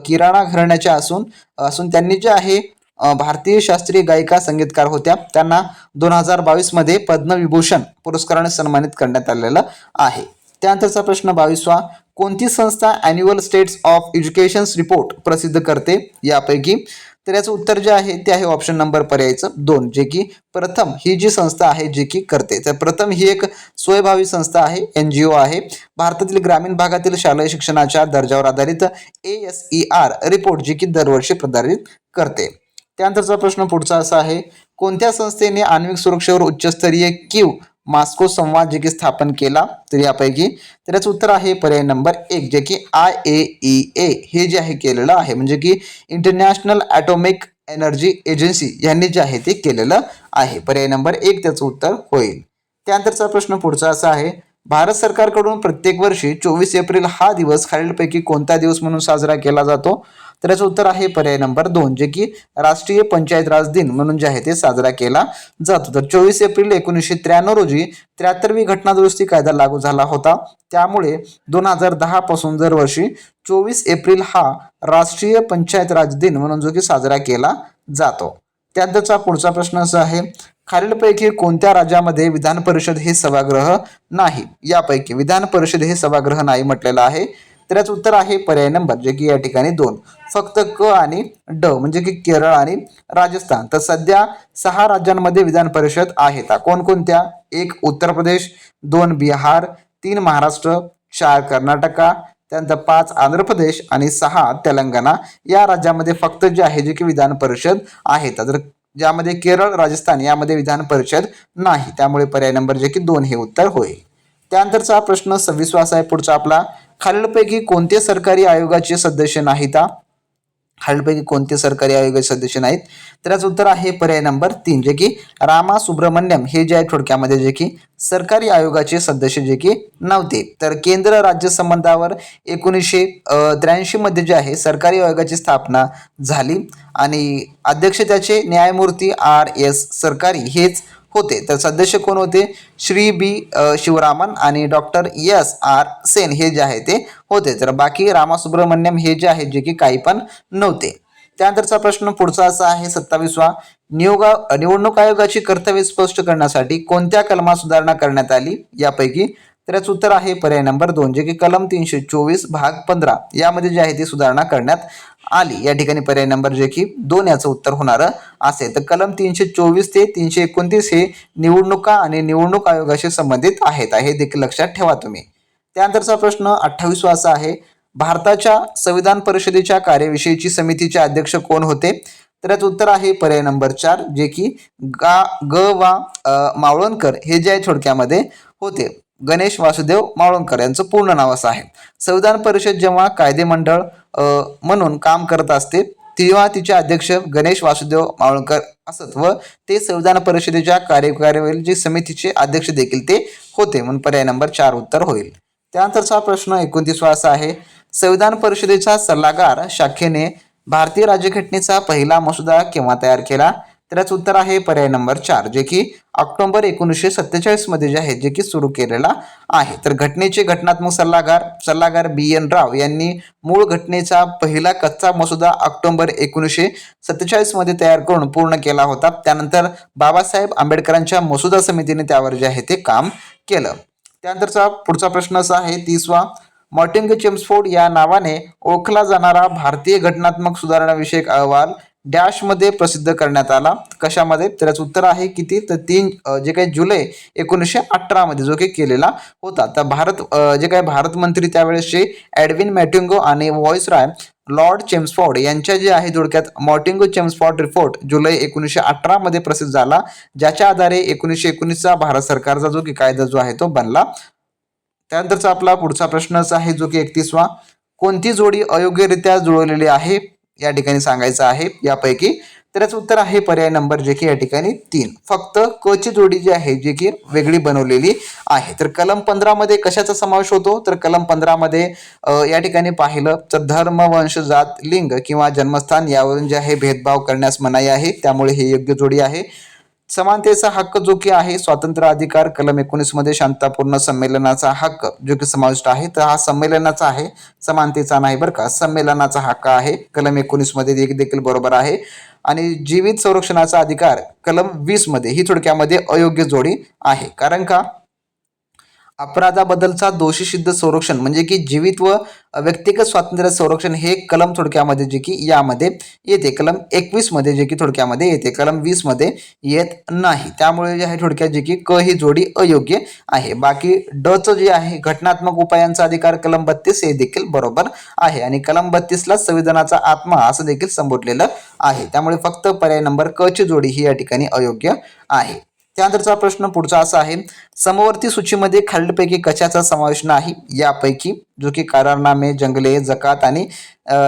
किराणा घराण्याच्या असून असून त्यांनी जे आहे भारतीय शास्त्रीय गायिका संगीतकार होत्या. त्यांना 2022 मध्ये पद्मविभूषण पुरस्काराने सन्मानित करण्यात आलेलं आहे. त्यानंतरचा प्रश्न 22वा, कोणती संस्था annual states of education report प्रसिद्ध करते यापैकी? तर याचं उत्तर जे आहे ते आहे ऑप्शन नंबर पर्यायचं 2 जे की प्रथम ही जी संस्था आहे जे की करते. तर प्रथम ही एक स्वयंभावी संस्था आहे, NGO आहे. भारतातील ग्रामीण भागातील शालेय शिक्षणाच्या दर्जावर आधारित ASER रिपोर्ट जे की दरवर्षी प्रसारित करते. त्यानंतरचा प्रश्न पुढचा असा आहे, कोणत्या संस्थेने आण्विक सुरक्षेवर उच्चस्तरीय क्यू मॉस्को संवाद जे की स्थापन केला? तर यापैकी तर याचं उत्तर आहे पर्याय नंबर 1 जे की IAEA हे जे आहे केलेलं आहे, म्हणजे की इंटरनॅशनल ॲटॉमिक एनर्जी एजन्सी यांनी जे आहे ते केलेलं आहे. पर्याय नंबर 1 त्याचं उत्तर होईल. त्यानंतरचा प्रश्न पुढचा असा आहे, भारत सरकारकडून प्रत्येक वर्षी 24 एप्रिल हा दिवस खालीलपैकी कोणता दिवस म्हणून साजरा केला जातो? तर याचं उत्तर आहे पर्याय नंबर 2 जे की राष्ट्रीय पंचायत राज दिन म्हणून जे आहे ते साजरा केला जातो. तर 24 एप्रिल 1993 रोजी 73वी घटना दुरुस्ती कायदा लागू झाला होता. त्यामुळे 2010 पासून दरवर्षी 24 एप्रिल हा राष्ट्रीय पंचायत राज दिन म्हणून जो की साजरा केला जातो. त्यानंतरचा पुढचा प्रश्न असा आहे, खालीलपैकी कोणत्या राज्यामध्ये विधान परिषद हे सभागृह नाही? यापैकी विधान परिषद हे सभागृह नाही म्हटलेलं आहे. तर याचं उत्तर आहे पर्याय नंबर जे की या ठिकाणी 2 फक्त क आणि ड म्हणजे की केरळ आणि राजस्थान. तर सध्या 6 राज्यांमध्ये विधान परिषद आहेत. कोणकोणत्या? 1 उत्तर प्रदेश, 2 बिहार, 3 महाराष्ट्र, 4 कर्नाटका, त्यानंतर 5 आंध्र प्रदेश आणि 6 तेलंगणा या राज्यामध्ये फक्त जे आहे जे की विधान परिषद आहेत. तर ज्यामध्ये केरळ, राजस्थान यामध्ये विधान परिषद नाही. त्यामुळे पर्याय नंबर जे की 2 हे उत्तर होईल. त्यानंतरचा प्रश्न 26वा असा आहे पुढचा आपला, खालीलपैकी कोणते सरकारी आयोगाचे सदस्य नाहीत? खालीलपैकी कोणते सरकारी आयोगाचे सदस्य नाहीत? तर याचं उत्तर आहे पर्याय नंबर 3 जे की रामा सुब्रमण्यम हे जे आहे थोडक्यामध्ये जे की सरकारी आयोगाचे सदस्य जे की नव्हते. तर केंद्र राज्य संबंधावर 1983 मध्ये जे आहे सरकारी आयोगाची स्थापना झाली आणि अध्यक्ष त्याचे न्यायमूर्ती RS सरकारी हेच होते. तर सदस्य कोण होते? श्री B शिवरामन आणि डॉक्टर SR सेन हे जे आहे ते होते. तर बाकी रामासुब्रमण्यम हे जे आहे जे की काही पण नव्हते. त्यानंतरचा प्रश्न पुढचा असा आहे 27वा, निवडणूक आयोगाची कर्तव्ये स्पष्ट करण्यासाठी कोणत्या कलमात सुधारणा करण्यात आली? यापैकी तर याचं उत्तर आहे पर्याय नंबर 2 जे की कलम 324 भाग 15 यामध्ये जे आहे ती सुधारणा करण्यात आली. या ठिकाणी पर्याय नंबर जे की 2 याचं उत्तर होणार असेल. तर कलम 324 ते 329 हे निवडणुका आणि निवडणूक आयोगाशी संबंधित आहेत हे देखील लक्षात ठेवा तुम्ही. त्यानंतरचा प्रश्न 28वा असा आहे, भारताच्या संविधान परिषदेच्या कार्यविषयीची समितीचे अध्यक्ष कोण होते? तर याचं उत्तर आहे पर्याय नंबर 4 जे की ग मावळणकर हे जे आहे थोडक्यामध्ये होते. गणेश वासुदेव मावळणकर यांचं पूर्ण नाव असं आहे. संविधान परिषद जेव्हा कायदेमंडळ म्हणून काम करत असते तेव्हा तिचे अध्यक्ष गणेश वासुदेव मावळणकर असत व ते संविधान परिषदेच्या कार्यकारी समितीचे अध्यक्ष देखील ते होते, म्हणून पर्याय नंबर 4 उत्तर होईल. त्यानंतरचा प्रश्न 29वा असा आहे, संविधान परिषदेचा सल्लागार शाखेने भारतीय राज्यघटनेचा पहिला मसुदा केव्हा तयार केला? तर याचं उत्तर आहे पर्याय नंबर 4 जे की ऑक्टोबर 1947 मध्ये जे आहे जे की सुरू केलेला आहे. तर घटनेचे घटनात्मक सल्लागार BN राव यांनी मूळ घटनेचा पहिला कच्चा मसुदा ऑक्टोबर 1947 मध्ये तयार करून पूर्ण केला होता. त्यानंतर बाबासाहेब आंबेडकरांच्या मसुदा समितीने त्यावर जे आहे ते काम केलं. त्यानंतरचा पुढचा प्रश्न असा आहे 30वा, मॉर्टिन-चेम्सफोर्ड या नावाने ओळखला जाणारा भारतीय घटनात्मक सुधारणा विषयक अहवाल डॅशमध्ये प्रसिद्ध करण्यात आला? कशामध्ये? तर याचं उत्तर आहे किती? तर 3 जे काही जुलै 1918 मध्ये जो काही केलेला होता. तर जे काही भारत मंत्री त्यावेळेसचे एडविन मॅटिंगो आणि व्हॉइसरॉय लॉर्ड चेम्सफोर्ड यांच्या जे आहे थोडक्यात मॉर्टिंगो-चेम्सफोर्ड रिपोर्ट जुलै 1918 मध्ये प्रसिद्ध झाला, ज्याच्या आधारे 1919चा भारत सरकारचा जो की कायदा जो आहे तो बनला. त्यानंतरचा आपला पुढचा प्रश्न असा आहे जो की 31वा, कोणती जोडी अयोग्यरित्या जुळवलेली आहे या ठिकाणी सांगायचं आहे यापैकी? तर याचं उत्तर आहे पर्याय नंबर जे की या ठिकाणी 3 फक्त क ची जोडी जी आहे जी की वेगळी बनवलेली आहे. तर कलम 15 मध्ये कशाचा समावेश होतो? तर कलम 15 मध्ये या ठिकाणी पाहिलं तर धर्म, वंश, जात, लिंग किंवा जन्मस्थान यावरून जे आहे भेदभाव करण्यास मनाई आहे, त्यामुळे ही योग्य जोडी आहे. समानतेचा हक्क जो की आहे, स्वातंत्र्य अधिकार कलम 19 मध्ये शांततापूर्ण संमेलनाचा हक्क जो की समाविष्ट आहे, तर हा संमेलनाचा आहे, समानतेचा नाही बरं का, संमेलनाचा हक्क आहे कलम 19 मध्ये देखील बरोबर आहे. आणि जीवित संरक्षणाचा अधिकार कलम 20 मध्ये ही थोडक्यामध्ये अयोग्य जोडी आहे. कारण का, अपराधाबद्दलचा दोषी सिद्ध संरक्षण म्हणजे की जीवित व व्यक्तिगत स्वातंत्र्य संरक्षण हे कलम थोडक्यामध्ये जे की यामध्ये येते, कलम 21 मध्ये जे की थोडक्यामध्ये येते, कलम 20 मध्ये येत नाही. त्यामुळे जे आहे थोडक्यात जे की क ही जोडी अयोग्य आहे. बाकी ड चं जे आहे घटनात्मक उपायांचा अधिकार कलम 32 हे देखील बरोबर आहे आणि कलम 32 ला संविधानाचा आत्मा असं देखील संबोधलेलं आहे. त्यामुळे फक्त पर्याय नंबर क ची जोडी ही या ठिकाणी अयोग्य आहे. त्यानंतरचा प्रश्न पुढचा असा आहे, समवर्ती सूचीमध्ये खालीलपैकी कशाचा समावेश नाही? यापैकी जो की करारनामे, जंगले, जकात आणि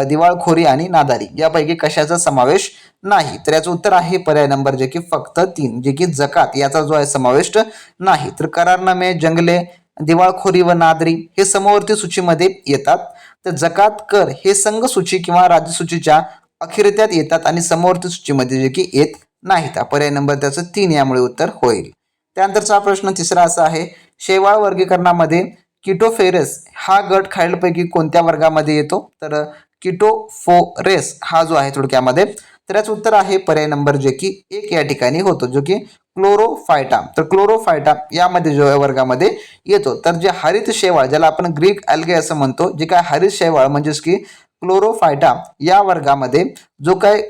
दिवाळखोरी आणि नादारी यापैकी कशाचा समावेश नाही? तर याचं उत्तर आहे पर्याय नंबर जे की फक्त 3 जे की जकात याचा जो आहे समावेश नाही. तर करारनामे, जंगले, दिवाळखोरी व नादारी हे समवर्ती सूचीमध्ये येतात. तर जकात, कर हे संघ सूची किंवा राज्य सूचीच्या अखेरत्यात येतात आणि समवर्ती सूचीमध्ये जे की येत नाहीत. पर्याय नंबर त्याचं 3 यामुळे उत्तर होईल. त्यानंतरचा प्रश्न तिसरा असा आहे, शैवाल वर्गीकरणामध्ये किटोफेरस हा गट खालीलपैकी कोणत्या वर्गामध्ये येतो? तर किटोफोरेस हा जो आहे थोडक्यामध्ये, तर याचं उत्तर आहे पर्याय नंबर जे की 1 या ठिकाणी होतो, जो की क्लोरोफायटा. तर क्लोरोफायटा यामध्ये जो वर्गामध्ये येतो. तर जे हरित शैवाल ज्याला आपण ग्रीक अल्गे असं म्हणतो, जे काय हरित शैवाल म्हणजेच की क्लोरोफायटा या वर्गामध्ये जो काय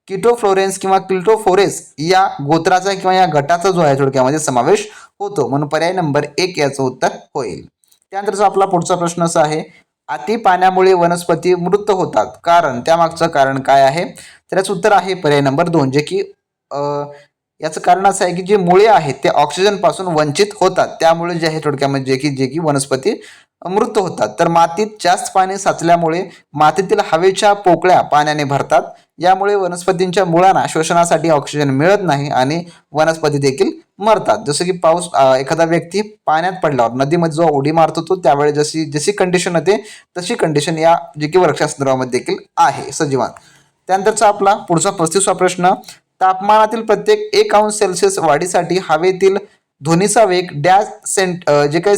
किटोफ्लोरेन्स किंवा किल्टोफोरेस या गोत्राचा किंवा या गटाचा जो आहे थोडक्यामध्ये समावेश होतो, म्हणून पर्याय नंबर 1 याचं उत्तर होईल. त्यानंतरचा आपला पुढचा प्रश्न असा आहे, अति पाण्यामुळे वनस्पती मृत होतात, कारण त्यामागचं कारण काय आहे? तर याचं उत्तर आहे पर्याय नंबर 2 जे की याचं कारण असं आहे की जे मुळे आहेत ते ऑक्सिजन पासून वंचित होतात, त्यामुळे जे आहे थोडक्यामध्ये जे की वनस्पती मृत होतात. तर मातीत जास्त पाणी साचल्यामुळे मातीतील हवेच्या पोकळ्या पाण्याने भरतात, यामुळे वनस्पतींच्या मुळांना श्वसनासाठी ऑक्सिजन मिळत नाही आणि वनस्पती देखील मरतात. जसं की पाऊस, एखादा व्यक्ती पाण्यात पडल्यावर नदीमध्ये जो उडी मारतो तो त्यावेळी जशी जशी कंडिशन होते तशी कंडिशन या जे की वृक्षासंदर्भामध्ये देखील आहे सजीवांत. त्यानंतरचा आपला पुढचा 35वा प्रश्न, तापमानातील प्रत्येक 1 अंश सेल्सिअस वाढीसाठी हवेतील ध्वनीचा वेग डॅश जे काही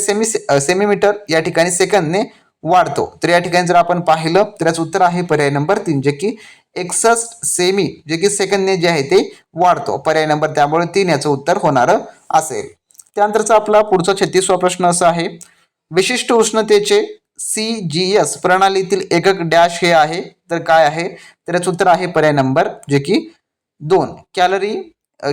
सेमीमीटर या ठिकाणी सेकंदने वाढतो. तर या ठिकाणी जर आपण पाहिलं तर याचं उत्तर आहे पर्याय नंबर 3 जे की 61 सेमी जे की सेकंदने जे आहे ते वाढतो. पर्याय नंबर त्यामुळे 3 याचं उत्तर होणार असेल. त्यानंतरचा आपला पुढचा 36वा प्रश्न असा आहे, विशिष्ट उष्णतेचे CGS प्रणालीतील एकक डॅश हे आहे, तर काय आहे? तर याचं उत्तर आहे पर्याय नंबर जे की 2 कॅलरी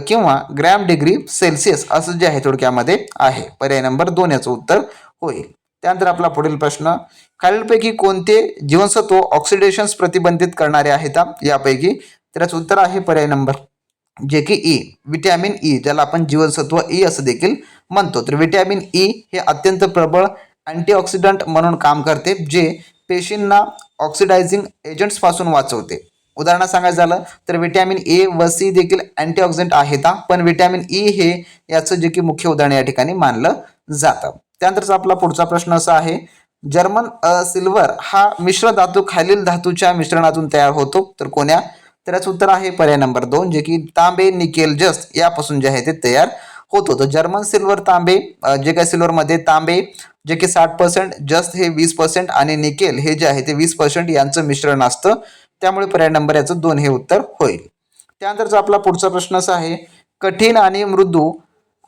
किंवा ग्रॅम डिग्री सेल्सिअस असं जे आहे थोडक्यामध्ये आहे. पर्याय नंबर 2 याचं उत्तर होईल. त्यानंतर आपला पुढील प्रश्न, खालीलपैकी कोणते जीवनसत्व ऑक्सिडेशन्स प्रतिबंधित करणारे आहेत यापैकी? तर याचं उत्तर आहे पर्याय नंबर जे की ई, विटॅमिन ई, ज्याला आपण जीवनसत्व ई असं देखील म्हणतो. तर विटॅमिन ई हे अत्यंत प्रबळ अँटीऑक्सिडंट म्हणून काम करते, जे पेशींना ऑक्सिडायझिंग एजंट्स पासून वाचवते. उदाहरण सांगायचं झालं तर विटॅमिन ए व सी देखील अँटीऑक्सिडंट आहेत, पण विटॅमिन ई हे याचं जे की मुख्य उदाहरण या ठिकाणी मानलं जातं. त्यानंतरचा आपला पुढचा प्रश्न असा आहे, जर्मन सिल्वर हा मिश्र धातू खालील धातूच्या मिश्रणातून तयार होतो, तर कोण्या? तर याचं उत्तर आहे पर्याय नंबर 2 जे की तांबे, निकेल, जस्त यापासून जे आहे ते तयार होतो. तर जर्मन सिल्वर तांबे जे काही सिल्वरमध्ये तांबे जे की 60%, जस्त हे 20% आणि निकेल हे जे आहे ते 20% यांचं मिश्रण असतं, त्यामुळे पर्याय नंबर याचं 2 हे उत्तर होईल. त्यानंतरचा आपला पुढचा प्रश्न असा आहे, कठीण आणि मृदू,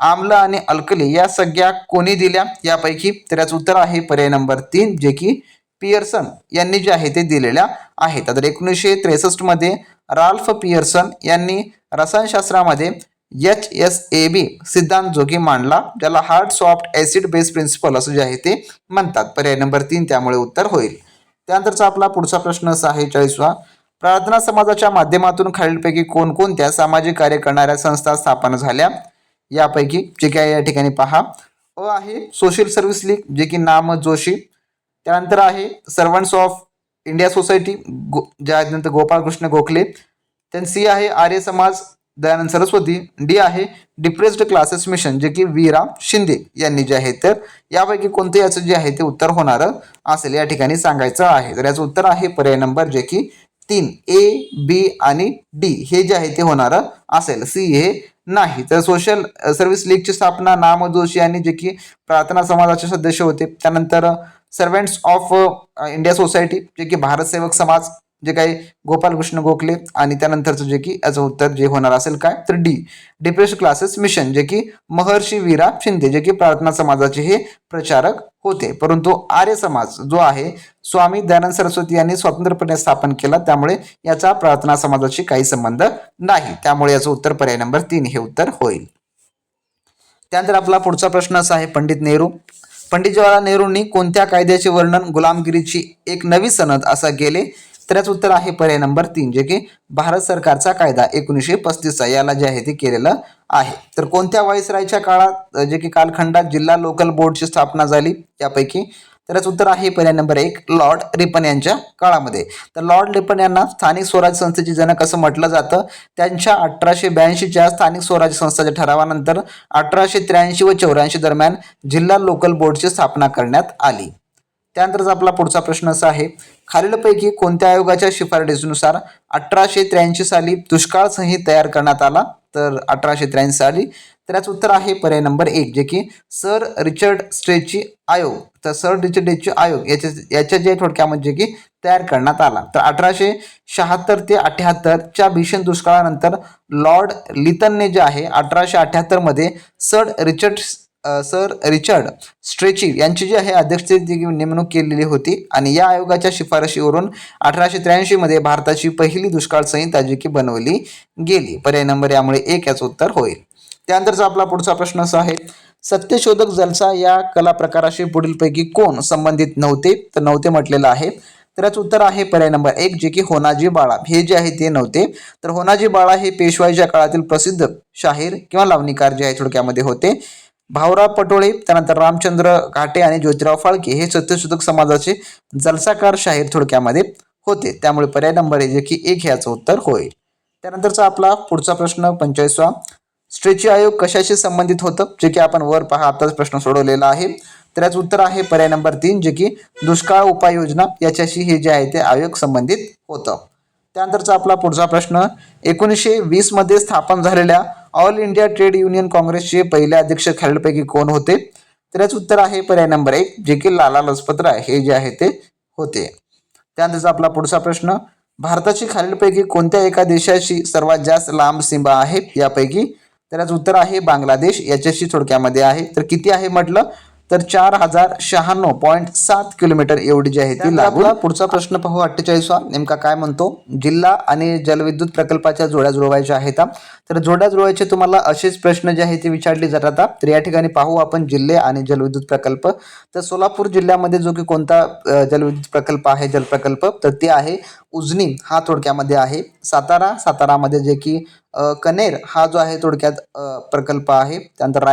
आम्ल आणि अल्कली या संज्ञा कोणी दिल्या यापैकी? तर याचं उत्तर आहे पर्याय नंबर 3 जे की पियर्सन यांनी जे आहे ते दिलेल्या आहेत. तर 1963 मध्ये राल्फ पियर्सन यांनी रसायनशास्त्रामध्ये HSAB सिद्धांत जो की मांडला, ज्याला hard soft acid base principle असं जे आहे ते म्हणतात. पर्याय नंबर 3 त्यामुळे उत्तर होईल. त्यानंतरचा आपला पुढचा प्रश्न असा आहे 40वा, प्रार्थना समाजाच्या माध्यमातून खालीलपैकी कोणकोणत्या सामाजिक कार्य करणाऱ्या संस्था स्थापन झाल्या यापैकी? जे काय या ठिकाणी पहा, अ आहे सोशल सर्व्हिस लीग जे की नाम जोशी, त्यानंतर आहे सर्वंट्स ऑफ इंडिया सोसायटी ज्यानंतर गोपाळकृष्ण गोखले, त्यानंतर सी आहे आर्य समाज दयानंद सरस्वती, डी आहे डिप्रेस्ड क्लासेस मिशन जे की वीरा शिंदे यांनी जे आहे, तर यापैकी कोणते याचं जे आहे ते उत्तर होणार असेल या ठिकाणी सांगायचं आहे. तर याचं उत्तर आहे पर्याय नंबर जे की 3 A, B आणि D हे जे आहे ते होणार असेल. सी हे नाही. तर सोशल सर्व्हिस लीगची स्थापना नाम जोशी यांनी, जे की प्रार्थना समाजाचे सदस्य होते. त्यानंतर सर्वंट्स ऑफ इंडिया सोसायटी, जे की भारत सेवक समाज, जे काही गोपालकृष्ण गोखले. आणि त्यानंतरचं जे की याचं उत्तर जे होणार असेल काय, तर डी डिप्रेस्ड क्लासेस मिशन, जे की महर्षी वीरा शिंदे, जे की प्रार्थना समाजाचे हे प्रचारक होते. परंतु आर्य समाज जो आहे स्वामी दयानंद सरस्वती यांनी स्वतंत्रपणे स्थापन केला, त्यामुळे याचा प्रार्थना समाजाशी काही संबंध नाही. त्यामुळे याचं उत्तर पर्याय नंबर 3 हे उत्तर होईल. त्यानंतर आपला पुढचा प्रश्न असा आहे, पंडित जवाहरलाल नेहरूंनी कोणत्या कायद्याचे वर्णन गुलामगिरीची एक नवी सनद असा केले? तर याचं उत्तर आहे पर्याय नंबर 3, जे की भारत सरकारचा कायदा 1935 याला जे आहे ते केलेलं आहे. तर कोणत्या व्हाईसरायच्या काळात, जे की कालखंडात जिल्हा लोकल बोर्डची स्थापना झाली यापैकी? तर याचं उत्तर आहे पर्याय नंबर 1, लॉर्ड रिपन यांच्या काळामध्ये. तर लॉर्ड रिपन यांना स्थानिक स्वराज्य संस्थेचे जनक असं म्हटलं जातं. त्यांच्या 1882च्या स्थानिक स्वराज्य संस्थेच्या ठरावानंतर 1883 व 84 दरम्यान जिल्हा लोकल बोर्डची स्थापना करण्यात आली. त्यानंतरच आपला पुढचा प्रश्न असा आहे, खालीलपैकी कोणत्या आयोगाच्या शिफारशीनुसार 1883 साली दुष्काळ संहिता तयार करण्यात आला? तर 1883 साली. तर याचं उत्तर आहे पर्याय नंबर 1, जे की सर रिचर्ड स्ट्रेची आयोग. तर सर रिचर्ड स्ट्रेची आयोग याच्या जे थोडक्यामध्ये जे की तयार करण्यात आला. तर 1876 ते 78च्या भीषण दुष्काळानंतर लॉर्ड लितनने जे आहे 1878 मध्ये सर रिचर्ड स्ट्रेची यांची जी आहे अध्यक्षतेची नेमणूक केलेली होती. आणि या आयोगाच्या शिफारशीवरून 1883 मध्ये भारताची पहिली दुष्काळ संहिता जी की बनवली गेली. पर्याय नंबर यामुळे 1 याचं उत्तर होईल. त्यानंतरचा आपला पुढचा प्रश्न असा आहे, सत्यशोधक जलसा या कला प्रकाराशी पुढीलपैकी कोण संबंधित नव्हते? तर नव्हते म्हटलेलं आहे. तर याचं उत्तर आहे पर्याय नंबर 1, जे की होनाजी बाळा हे जे आहे ते नव्हते. तर होनाजी बाळा हे पेशवाईच्या काळातील प्रसिद्ध शाहीर किंवा लावणीकार जे आहे थोडक्यामध्ये होते. भाऊराव पटोळे, त्यानंतर रामचंद्र घाटे आणि ज्योतिराव फाळके हे सत्यशोधक समाजाचे जलसाकार शाहीर थोडक्यामध्ये होते. त्यामुळे पर्याय नंबर जे की 1 याचं उत्तर होईल. त्यानंतरचा आपला पुढचा प्रश्न 45वा, स्ट्रेची आयोग कशाशी संबंधित होतं? जे की आपण वर पहा आताच प्रश्न सोडवलेला आहे. तर याचं उत्तर आहे पर्याय नंबर 3, जे की दुष्काळ उपाययोजना याच्याशी हे जे आहे ते आयोग संबंधित होतं. त्यानंतरचा आपला पुढचा प्रश्न, 1920 मध्ये स्थापन झालेल्या ऑल इंडिया ट्रेड युनियन काँग्रेसचे पहिले अध्यक्ष खालीलपैकी कोण होते? तर याचं उत्तर आहे पर्याय नंबर 1, जे की लाला लजपत राय हे जे आहे ते होते. त्यानंतरचा आपला पुढचा प्रश्न, भारताची खालीलपैकी कोणत्या एका देशाशी सर्वात जास्त लांब सीमा आहे यापैकी? तर याचं उत्तर आहे बांगलादेश याच्याशी थोडक्यामध्ये आहे. तर किती आहे म्हटलं, तर 4096.7 किलोमीटर एवढी जी आहे ती लागू. पुढचा प्रश्न पाहू 48वा, नेमका काय म्हणतो, जिल्हा आणि जलविद्युत प्रकल्पाच्या जोड्या जुळवायच्या आहेत. तर जोड्या जुळवायचे तुम्हाला असेच प्रश्न जे आहे ते विचारले जातात. तर या ठिकाणी पाहू आपण जिल्हे आणि जलविद्युत प्रकल्प. तर सोलापूर जिल्ह्यामध्ये जो की कोणता जलविद्युत प्रकल्प आहे, जलप्रकल्प, तर ते आहे उजनी हा थोडक्यामध्ये आहे. सातारामध्ये जे की कनेर हा जो आहे थोडक्यात प्रकल्प आहे. त्यानंतर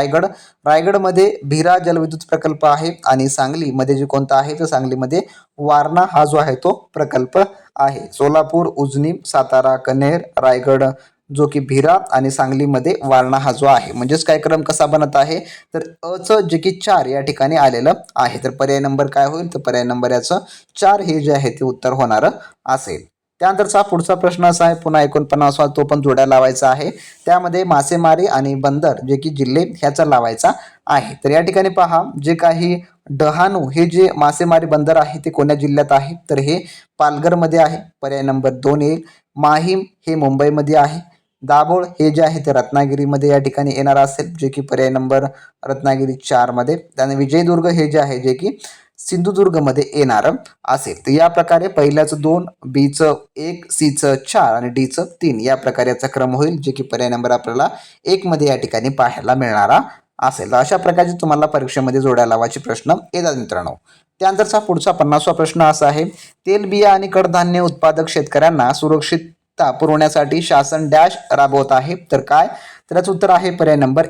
रायगडमध्ये भीरा जलविद्युत प्रकल्प आहे. आणि सांगलीमध्ये जे कोणता आहे तर सांगलीमध्ये वारणा हा जो आहे तो प्रकल्प आहे. सोलापूर, उजनी, सातारा, कनेर, रायगड जो की भीरा आणि सांगलीमध्ये वारणा हा जो आहे. म्हणजेच काय क्रम कसा बनत आहे, तर अचं जे की 4 या ठिकाणी आलेलं आहे. तर पर्याय नंबर काय होईल, तर पर्याय नंबर याचं 4 हे जे आहे ते उत्तर होणार असेल. त्यानंतरचा पुढचा प्रश्न असा आहे, पुन्हा 49वा, तो पण जोड्या लावायचा आहे. त्यामध्ये मासेमारी आणि बंदर जे की जिल्हे ह्याचा लावायचा आहे. तर या ठिकाणी पहा, जे काही डहाणू हे जे मासेमारी बंदर आहे ते कोण्या जिल्ह्यात आहे, तर हे पालघरमध्ये आहे. पर्याय नंबर 2 येईल. माहीम हे मुंबईमध्ये आहे. दाभोळ हे जे आहे ते रत्नागिरीमध्ये या ठिकाणी येणार असेल, जे की पर्याय नंबर रत्नागिरी 4 मध्ये. त्याने विजयदुर्ग हे जे आहे जे की सिंधुदुर्गमध्ये येणार असेल. तर या प्रकारे पहिल्याचं 2, बीचं 1, सीचं 4 आणि डीचं 3 या प्रकारे याचा क्रम होईल, जे की पर्याय नंबर आपल्याला 1 मध्ये या ठिकाणी पाहायला मिळणारा असेल. तर अशा प्रकारचे तुम्हाला परीक्षेमध्ये जोड्या लावायचे प्रश्न येतात मित्रांनो. त्यानंतरचा पुढचा 50वा प्रश्न असा आहे, तेलबिया आणि कडधान्य उत्पादक शेतकऱ्यांना सुरक्षितता पुरवण्यासाठी शासन डॅश राबवत आहे. तर काय, तर याचं उत्तर आहे पर्याय नंबर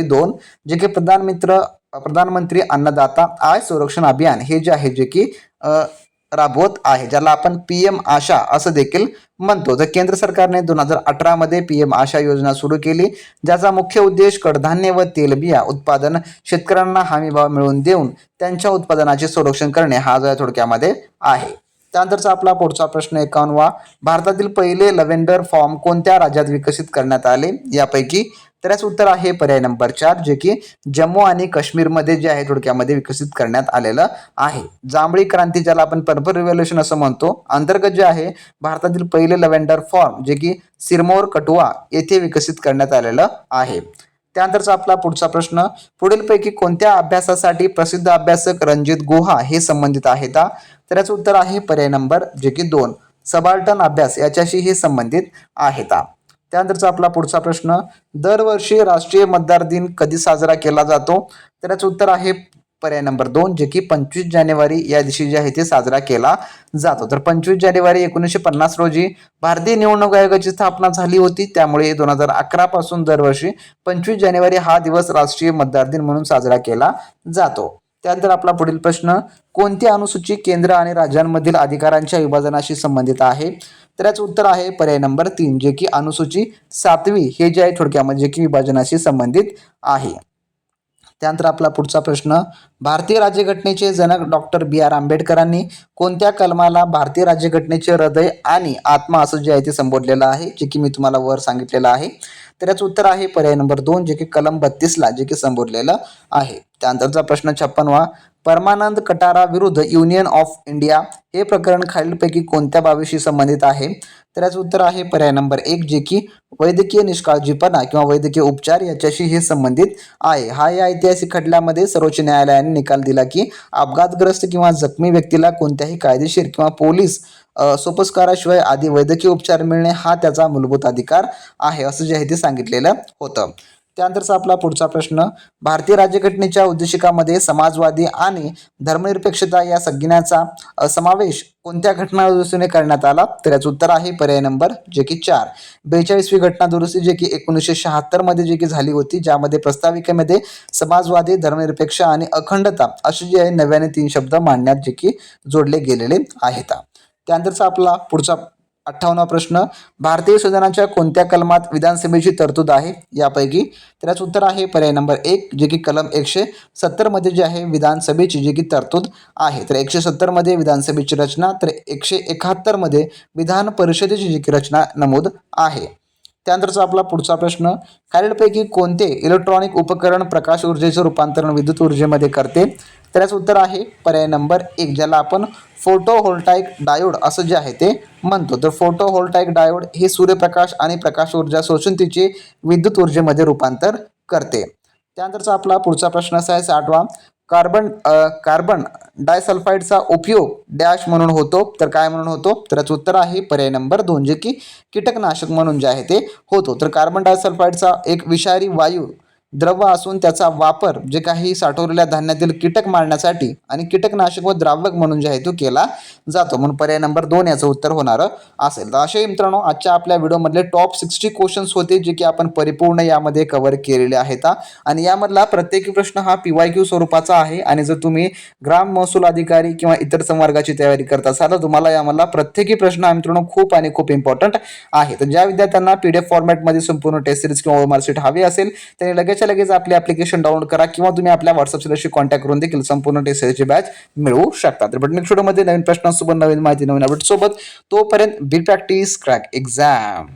2, जे की प्रधानमंत्री अन्नदाता आय संरक्षण अभियान हे जे आहे जे की राबवत आहे, ज्याला आपण PM आशा असं देखील म्हणतो. तर केंद्र सरकारने 2018 मध्ये PM आशा योजना सुरू केली, ज्याचा मुख्य उद्देश कडधान्य व तेलबिया उत्पादन शेतकऱ्यांना हमीभाव मिळवून देऊन त्यांच्या उत्पादनाचे संरक्षण करणे हा जो थोडक्यामध्ये आहे. त्यानंतरचा आपला पुढचा प्रश्न 51वा, भारतातील पहिले लव्हेंडर फार्म कोणत्या राज्यात विकसित करण्यात आले यापैकी? तर याचं उत्तर आहे पर्याय नंबर 4, जे की जम्मू आणि काश्मीरमध्ये जे आहे थोडक्यामध्ये विकसित करण्यात आलेलं आहे. जांभळी क्रांती, ज्याला आपण पर्पल रिव्होल्युशन असं म्हणतो, अंतर्गत जे आहे भारतातील पहिले लव्हेंडर फार्म जे की सिरमौर कटुआ येथे विकसित करण्यात आलेलं आहे. त्यानंतरचा आपला पुढचा प्रश्न, पुढीलपैकी कोणत्या अभ्यासासाठी प्रसिद्ध अभ्यासक रणजित गुहा हे संबंधित आहेत? तर याचं उत्तर आहे पर्याय नंबर जे की 2, सबाल्टर्न अभ्यास याच्याशी हे संबंधित आहेत. त्यानंतरचा आपला पुढचा प्रश्न, दरवर्षी राष्ट्रीय मतदार दिन कधी साजरा केला जातो? तर याचं उत्तर आहे पर्याय नंबर 2, जे की 25 जानेवारी या दिवशी जे आहे ते साजरा केला जातो. तर 25 जानेवारी 1950 रोजी भारतीय निवडणूक आयोगाची स्थापना झाली होती, त्यामुळे 2011 पासून दरवर्षी 25 जानेवारी हा दिवस राष्ट्रीय मतदार दिन म्हणून साजरा केला जातो. त्यानंतर आपला पुढील प्रश्न, कोणती अनुसूची केंद्र आणि राज्यांमधील अधिकारांच्या विभाजनाशी संबंधित आहे? तर याचं उत्तर आहे पर्याय नंबर 3, जे की अनुसूची 7वी हे जे आहे थोडक्यामध्ये जे की विभाजनाशी संबंधित आहे. त्यानंतर आपला पुढचा प्रश्न, भारतीय राज्यघटनेचे जनक डॉक्टर B.R. आंबेडकरांनी कोणत्या कलमाला भारतीय राज्यघटनेचे हृदय आणि आत्मा असं जे आहे ते संबोधलेलं आहे, जे की मी तुम्हाला वर सांगितलेलं आहे? तर याचं उत्तर आहे पर्याय नंबर 2, जे की कलम 32ला जे की संबोधलेलं आहे. त्यानंतरचा प्रश्न 56वा, परमानंद कटारा विरुद्ध युनियन ऑफ इंडिया हे प्रकरण खालीलपैकी कोणत्या बाबीशी संबंधित आहे? तर याचं उत्तर आहे पर्याय नंबर 1, जे की वैद्यकीय निष्काळजीपणा किंवा वैद्यकीय उपचार याच्याशी हे संबंधित आहे. हा या ऐतिहासिक खटल्यामध्ये सर्वोच्च न्यायालयाने निकाल दिला की अपघातग्रस्त किंवा जखमी व्यक्तीला कोणत्याही कायदेशीर किंवा पोलीस सोपस्काराशिवाय आधी वैद्यकीय उपचार मिळणे हा त्याचा मूलभूत अधिकार आहे, असं जे आहे ते सांगितलेलं होतं. त्यानंतरचा आपला पुढचा प्रश्न, भारतीय राज्यघटनेच्या उद्देशिकामध्ये समाजवादी आणि धर्मनिरपेक्षता या संज्ञाचा समावेश कोणत्या घटना दुरुस्तीने करण्यात आला? तर याचं उत्तर आहे पर्याय नंबर जे की 4, 42वी घटना दुरुस्ती जे की 1976 मध्ये जे की झाली होती, ज्यामध्ये प्रस्ताविकेमध्ये समाजवादी, धर्मनिरपेक्ष आणि अखंडता असे जे आहे नव्याने 3 शब्द मांडण्यात जे की जोडले गेलेले आहेत. त्यानंतरचा आपला पुढचा 58वा प्रश्न, भारतीय संविधानाच्या कोणत्या कलमात विधानसभेची तरतूद आहे यापैकी? तर याचं उत्तर आहे पर्याय नंबर 1, जे की कलम 170 मध्ये जे आहे विधानसभेची जे की तरतूद आहे. तर 170 मध्ये विधानसभेची रचना, तर 171 मध्ये विधान परिषदेची जी की रचना नमूद आहे. त्यानंतरचा आपला पुढचा प्रश्न, खालीलपैकी कोणते इलेक्ट्रॉनिक उपकरण प्रकाश ऊर्जेचं रूपांतरण विद्युत ऊर्जेमध्ये करते? तर याचं उत्तर आहे पर्याय नंबर 1, ज्याला आपण फोटोव्होल्टाईक डायोड असं जे आहे ते म्हणतो. तर फोटोव्होल्टाईक डायोड हे सूर्यप्रकाश आणि प्रकाश ऊर्जा शोषून तिचे विद्युत ऊर्जेमध्ये रूपांतर करते. त्यानंतरचा आपला पुढचा प्रश्न असा आहे 60वा, कार्बन डायसल्फाईडचा उपयोग डॅश म्हणून होतो? तर काय म्हणून होतो? तर याचं उत्तर आहे पर्याय नंबर 2, जे की कीटकनाशक म्हणून जे आहे ते होतो. तर कार्बन डायसल्फाईडचा एक विषारी वायू द्रव्य असून त्याचा वापर जे काही साठवलेल्या धान्यातील कीटक मारण्यासाठी आणि कीटकनाशक व द्रावक म्हणून जे आहे तो केला जातो, म्हणून पर्याय नंबर 2 याचं उत्तर होणार असेल. तर असे मित्रांनो आजच्या आपल्या व्हिडिओमधले टॉप 60 क्वेश्चन्स होते, जे की आपण परिपूर्ण यामध्ये कव्हर केलेले आहेत. आणि यामधला प्रत्येकी प्रश्न हा PYQ स्वरूपाचा आहे. आणि जर तुम्ही ग्राम महसूल अधिकारी किंवा इतर संवर्गाची तयारी करत असाल तर तुम्हाला यामधला प्रत्येकी प्रश्न हा मित्रांनो खूप आणि खूप इम्पॉर्टंट आहे. तर ज्या विद्यार्थ्यांना PDF फॉर्मॅटमध्ये संपूर्ण टेस्ट सिरीज किंवा OMR शीट हवी असेल त्यांनी लगेच आपली ॲप्लिकेशन डाउनलोड करा किंवा तुम्ही आपल्या व्हॉट्सअप सेलरशी कॉन्टॅक्ट करून देखील संपूर्ण टेस्ट सिरीजची बॅच मिळवू शकता. तर नेक्स्ट व्हिडिओमध्ये नवीन प्रश्नांसोबत, नवीन माहिती, नवीन अपडेट सोबत, तोपर्यंत बी प्रॅक्टिस क्रॅक एक्झाम.